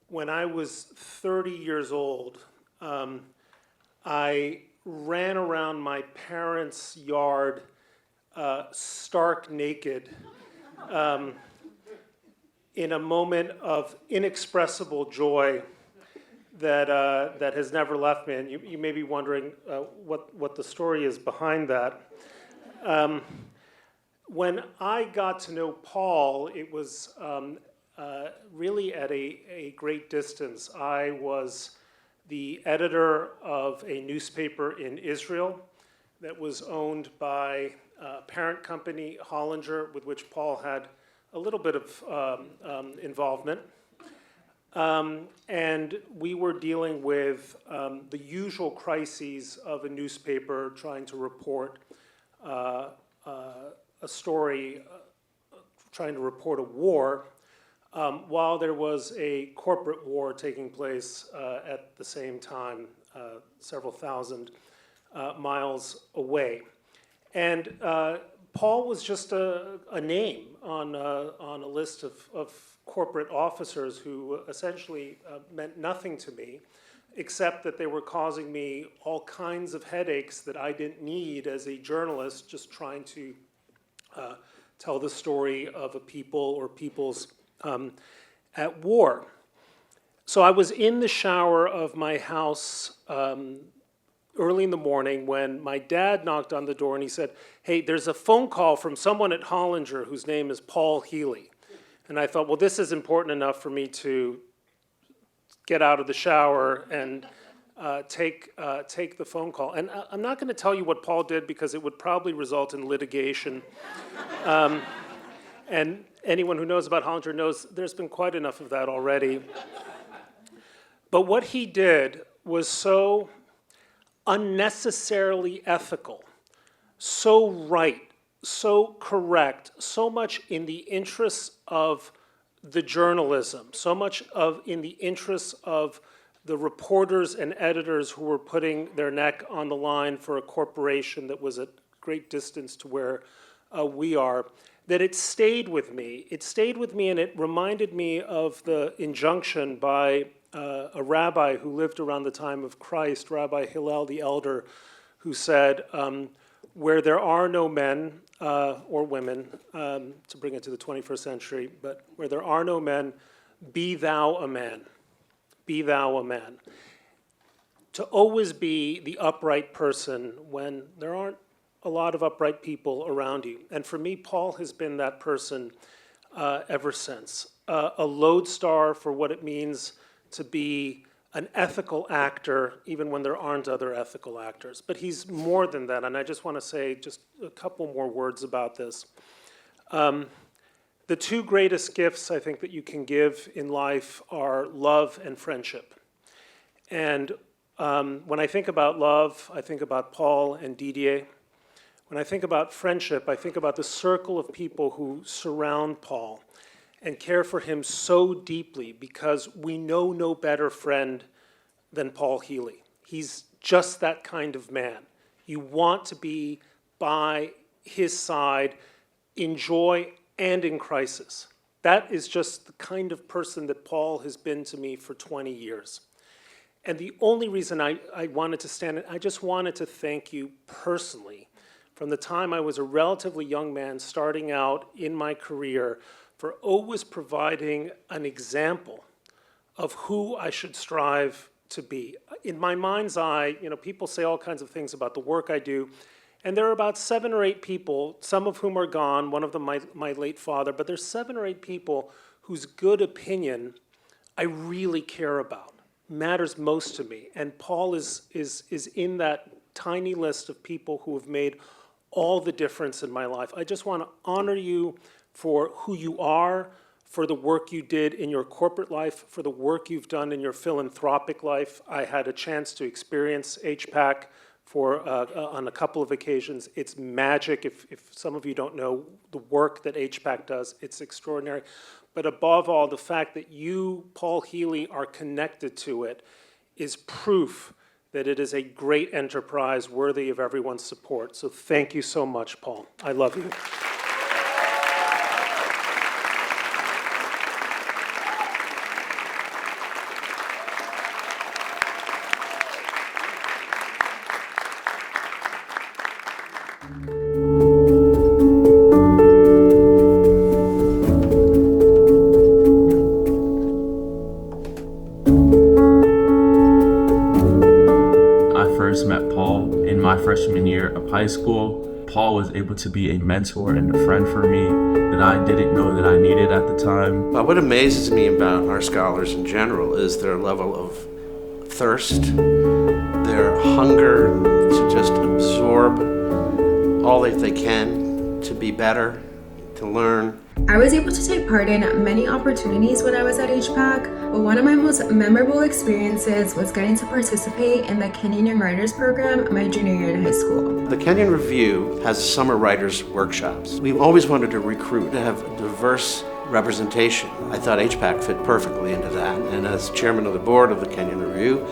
when I was 30 years old, I ran around my parents' yard stark naked in a moment of inexpressible joy that has never left me. And you may be wondering what the story is behind that. When I got to know Paul, it was really at a great distance. I was the editor of a newspaper in Israel that was owned by a parent company, Hollinger, with which Paul had a little bit of involvement. And we were dealing with the usual crises of a newspaper trying to report a story, trying to report a war, while there was a corporate war taking place at the same time, several thousand miles away. And Paul was just a name on a list of corporate officers who essentially meant nothing to me, except that they were causing me all kinds of headaches that I didn't need as a journalist, just trying to tell the story of a people or peoples at war. So I was in the shower of my house early in the morning when my dad knocked on the door and he said, "Hey, there's a phone call from someone at Hollinger whose name is Paul Healy." And I thought, well, this is important enough for me to get out of the shower and take the phone call. And I'm not going to tell you what Paul did because it would probably result in litigation. And anyone who knows about Hollinger knows there's been quite enough of that already. But what he did was so unnecessarily ethical, so right, so correct, so much in the interests of the journalism, so much in the interests of the reporters and editors who were putting their neck on the line for a corporation that was at great distance to where we are, that it stayed with me. It stayed with me, and it reminded me of the injunction by a rabbi who lived around the time of Christ, Rabbi Hillel the Elder, who said, where there are no men or women, to bring it to the 21st century, but where there are no men, be thou a man. Be thou a man. To always be the upright person when there aren't a lot of upright people around you. And for me, Paul has been that person ever since. A lodestar for what it means to be an ethical actor, even when there aren't other ethical actors. But he's more than that, and I just want to say just a couple more words about this. The two greatest gifts I think that you can give in life are love and friendship. And when I think about love, I think about Paul and Didier. When I think about friendship, I think about the circle of people who surround Paul and care for him so deeply, because we know no better friend than Paul Healy. He's just that kind of man. You want to be by his side in joy and in crisis. That is just the kind of person that Paul has been to me for 20 years. And the only reason I wanted to stand, I just wanted to thank you personally from the time I was a relatively young man starting out in my career, for always providing an example of who I should strive to be. In my mind's eye, people say all kinds of things about the work I do, and there are about 7 or 8 people, some of whom are gone, one of them my late father, but there's 7 or 8 people whose good opinion I really care about, matters most to me. And Paul is in that tiny list of people who have made all the difference in my life. I just want to honor you for who you are, for the work you did in your corporate life, for the work you've done in your philanthropic life. I had a chance to experience HPAC on a couple of occasions. It's magic. If some of you don't know the work that HPAC does, it's extraordinary. But above all, the fact that you, Paul Healy, are connected to it is proof that it is a great enterprise worthy of everyone's support. So thank you so much, Paul. I love you. first met Paul in my freshman year of high school. Paul was able to be a mentor and a friend for me that I didn't know that I needed at the time. Well, what amazes me about our scholars in general is their level of thirst, their hunger to just absorb all that they can, to be better, to learn. I was able to take part in many opportunities when I was at HPAC, but one of my most memorable experiences was getting to participate in the Kenyon Young Writers Program my junior year in high school. The Kenyon Review has summer writers' workshops. We've always wanted to recruit, to have diverse representation. I thought HPAC fit perfectly into that, and as chairman of the board of the Kenyon Review,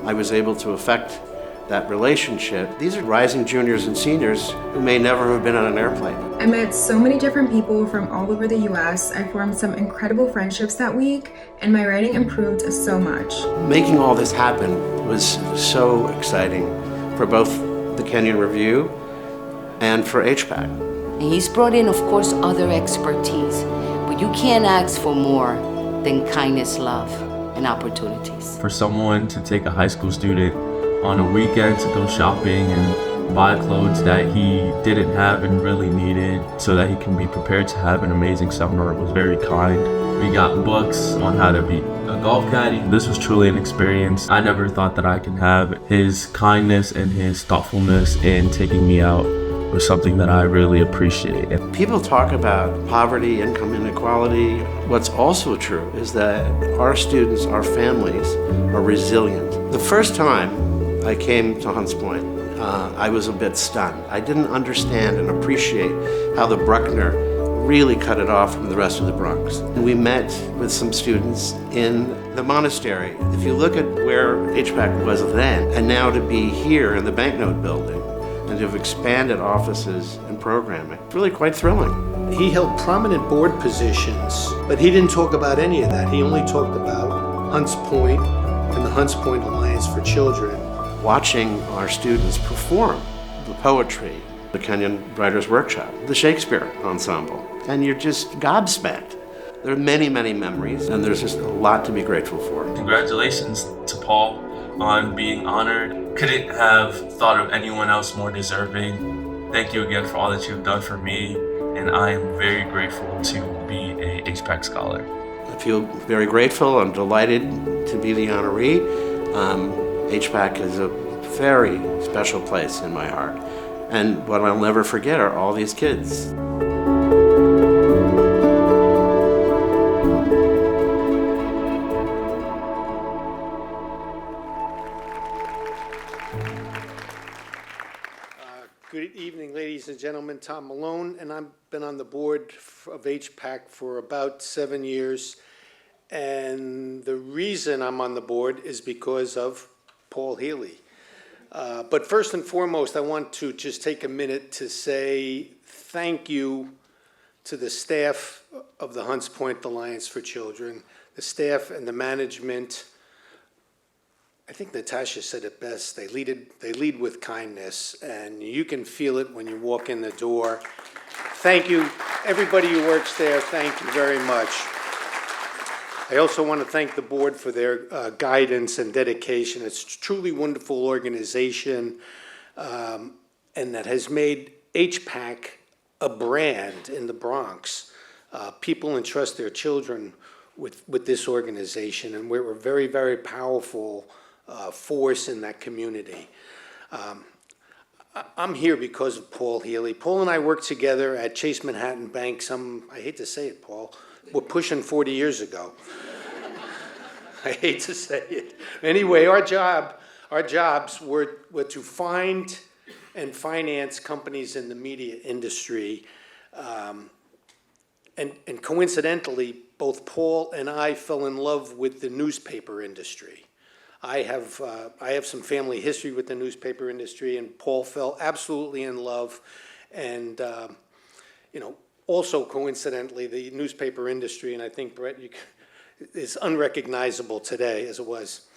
I was able to affect that relationship. These are rising juniors and seniors who may never have been on an airplane. I met so many different people from all over the US. I formed some incredible friendships that week, and my writing improved so much. Making all this happen was so exciting for both the Kenyon Review and for HPAC. And he's brought in, of course, other expertise, but you can't ask for more than kindness, love, and opportunities. For someone to take a high school student on a weekend to go shopping and buy clothes that he didn't have and really needed so that he can be prepared to have an amazing summer was very kind. We got books on how to be a golf caddy. This was truly an experience. I never thought that I could have his kindness and his thoughtfulness in taking me out was something that I really appreciate. People talk about poverty, income inequality. What's also true is that our students, our families, are resilient. The first time I came to Hunts Point, I was a bit stunned. I didn't understand and appreciate how the Bruckner really cut it off from the rest of the Bronx. And we met with some students in the monastery. If you look at where HPAC was then, and now to be here in the Banknote Building, and to have expanded offices and programming, it's really quite thrilling. He held prominent board positions, but he didn't talk about any of that. He only talked about Hunts Point and the Hunts Point Alliance for Children. Watching our students perform the poetry, the Kenyon Writers Workshop, the Shakespeare Ensemble, and you're just gobsmacked. There are many, many memories, and there's just a lot to be grateful for. Congratulations to Paul on being honored. Couldn't have thought of anyone else more deserving. Thank you again for all that you've done for me, and I am very grateful to be a HPAC scholar. I feel very grateful. I'm delighted to be the honoree. HPAC is a very special place in my heart. And what I'll never forget are all these kids. Good evening, ladies and gentlemen. Tom Malone, and I've been on the board of HPAC for about 7 years. And the reason I'm on the board is because of Paul Healy. But first and foremost, I want to just take a minute to say thank you to the staff of the Hunts Point Alliance for Children, the staff and the management. I think Natasha said it best. They lead with kindness, and you can feel it when you walk in the door. Thank you, everybody who works there. Thank you very much. I also want to thank the board for their guidance and dedication. It's a truly wonderful organization, and that has made HPAC a brand in the Bronx. People entrust their children with this organization, and we're a very, very powerful force in that community. I'm here because of Paul Healy. Paul and I worked together at Chase Manhattan Bank I hate to say it, Paul, we're pushing 40 years ago. I hate to say it. Anyway, our jobs were to find and finance companies in the media industry. And coincidentally, both Paul and I fell in love with the newspaper industry. I have some family history with the newspaper industry, and Paul fell absolutely in love. And also coincidentally, the newspaper industry, and I think Brett, is unrecognizable today as it was.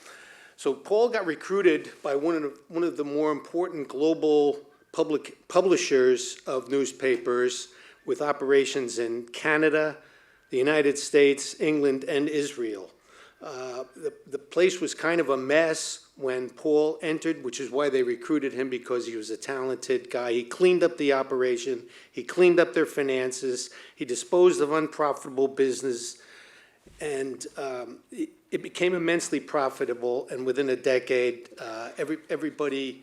So Paul got recruited by one of the more important global public publishers of newspapers with operations in Canada, the United States, England, and Israel. The place was kind of a mess when Paul entered, which is why they recruited him, because he was a talented guy. He cleaned up the operation, he cleaned up their finances, he disposed of unprofitable business, and it became immensely profitable, and within a decade, everybody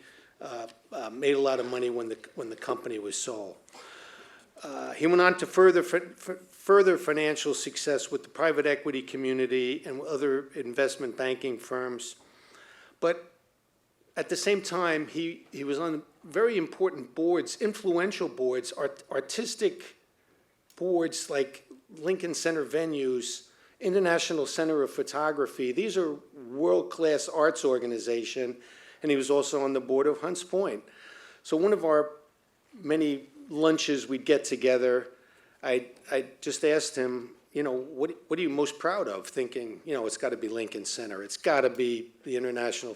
made a lot of money when the company was sold. He went on to further financial success with the private equity community and other investment banking firms. But at the same time, he was on very important boards, influential boards, artistic boards like Lincoln Center Venues, International Center of Photography. These are world-class arts organization, and he was also on the board of Hunts Point. So one of our many lunches we'd get together, I just asked him, you know, what are you most proud of? Thinking, you know, it's got to be Lincoln Center. It's got to be the International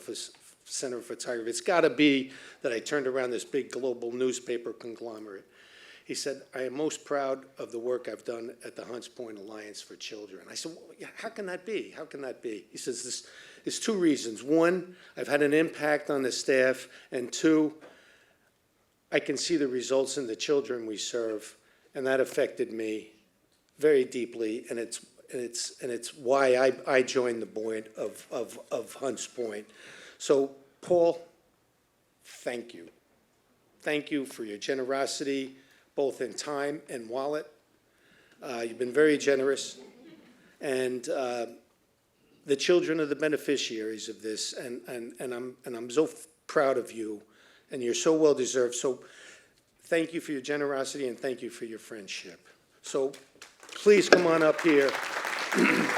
Center of Photography. It's got to be that I turned around this big global newspaper conglomerate. He said, I am most proud of the work I've done at the Hunts Point Alliance for Children. I said, well, how can that be? How can that be? He says, there's two reasons. One, I've had an impact on the staff, and two, I can see the results in the children we serve, and that affected me very deeply, and it's why I joined the board of Hunts Point. So, Paul, thank you. Thank you for your generosity, both in time and wallet. You've been very generous, and the children are the beneficiaries of this, and I'm so proud of you, and you're so well deserved. So thank you for your generosity, and thank you for your friendship. So please come on up here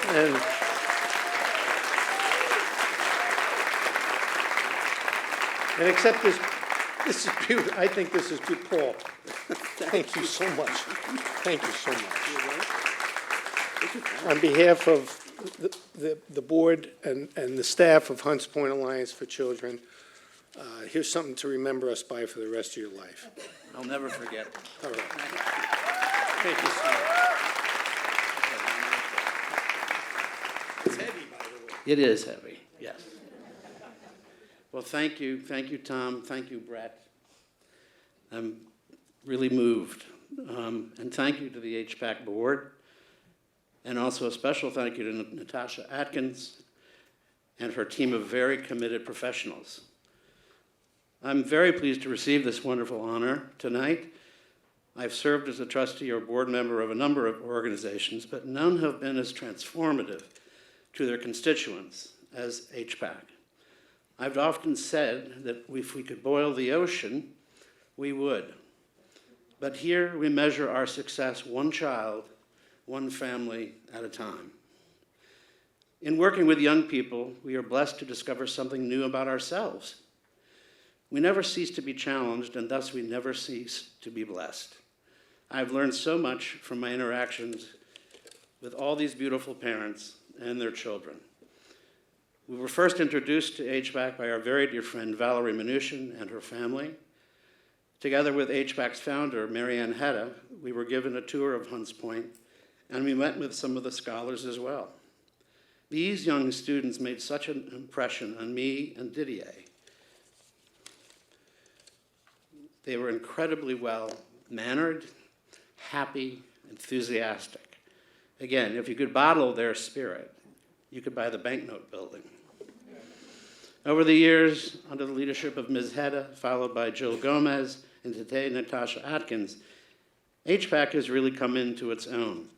and accept this. This is beautiful. I think this is good, Paul. Thank you so much. Thank you so much. On behalf of the board and the staff of Hunts Point Alliance for Children, here's something to remember us by for the rest of your life. I'll never forget. All right. Thank you so much. It's heavy, by the way. It is heavy, yes. Well, thank you, Tom, thank you, Brett. I'm really moved. And thank you to the HPAC board, and also a special thank you to Natasha Atkins and her team of very committed professionals. I'm very pleased to receive this wonderful honor tonight. I've served as a trustee or board member of a number of organizations, but none have been as transformative to their constituents as HPAC. I've often said that if we could boil the ocean, we would. But here we measure our success one child, one family at a time. In working with young people, we are blessed to discover something new about ourselves. We never cease to be challenged, and thus we never cease to be blessed. I've learned so much from my interactions with all these beautiful parents and their children. We were first introduced to HPAC by our very dear friend Valerie Mnuchin and her family. Together with HPAC's founder, Marianne Hedda, we were given a tour of Hunts Point, and we met with some of the scholars as well. These young students made such an impression on me and Didier. They were incredibly well-mannered, happy, enthusiastic. Again, if you could bottle their spirit, you could buy the banknote building. Over the years, under the leadership of Ms. Hedda, followed by Jill Gomez, and today Natasha Atkins, HPAC has really come into its own.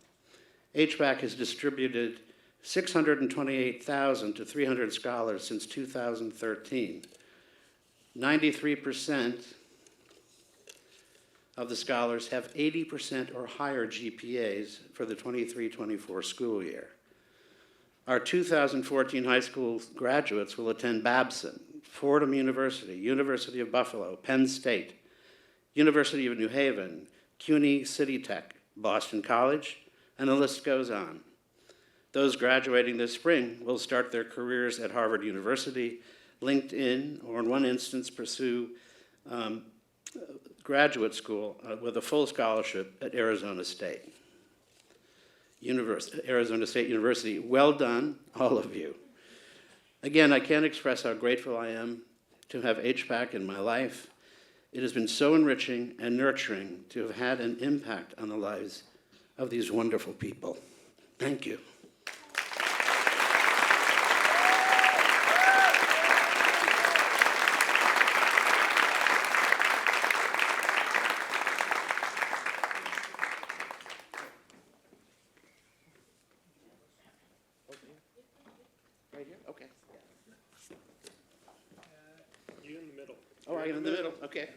HPAC has distributed 628,000 to 300 scholars since 2013. 93% of the scholars have 80% or higher GPAs for the 23-24 school year. Our 2014 high school graduates will attend Babson, Fordham University, University of Buffalo, Penn State, University of New Haven, CUNY City Tech, Boston College, and the list goes on. Those graduating this spring will start their careers at Harvard University, LinkedIn, or in one instance pursue graduate school with a full scholarship at Arizona State. Arizona State University. Well done, all of you. Again, I can't express how grateful I am to have HPAC in my life. It has been so enriching and nurturing to have had an impact on the lives of these wonderful people. Thank you. Right here? Okay. You in the middle. Oh, I'm in the middle. Okay.